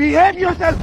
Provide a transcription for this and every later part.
Behave yourself.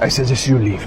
I suggest you leave.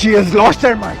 she has lost her mind.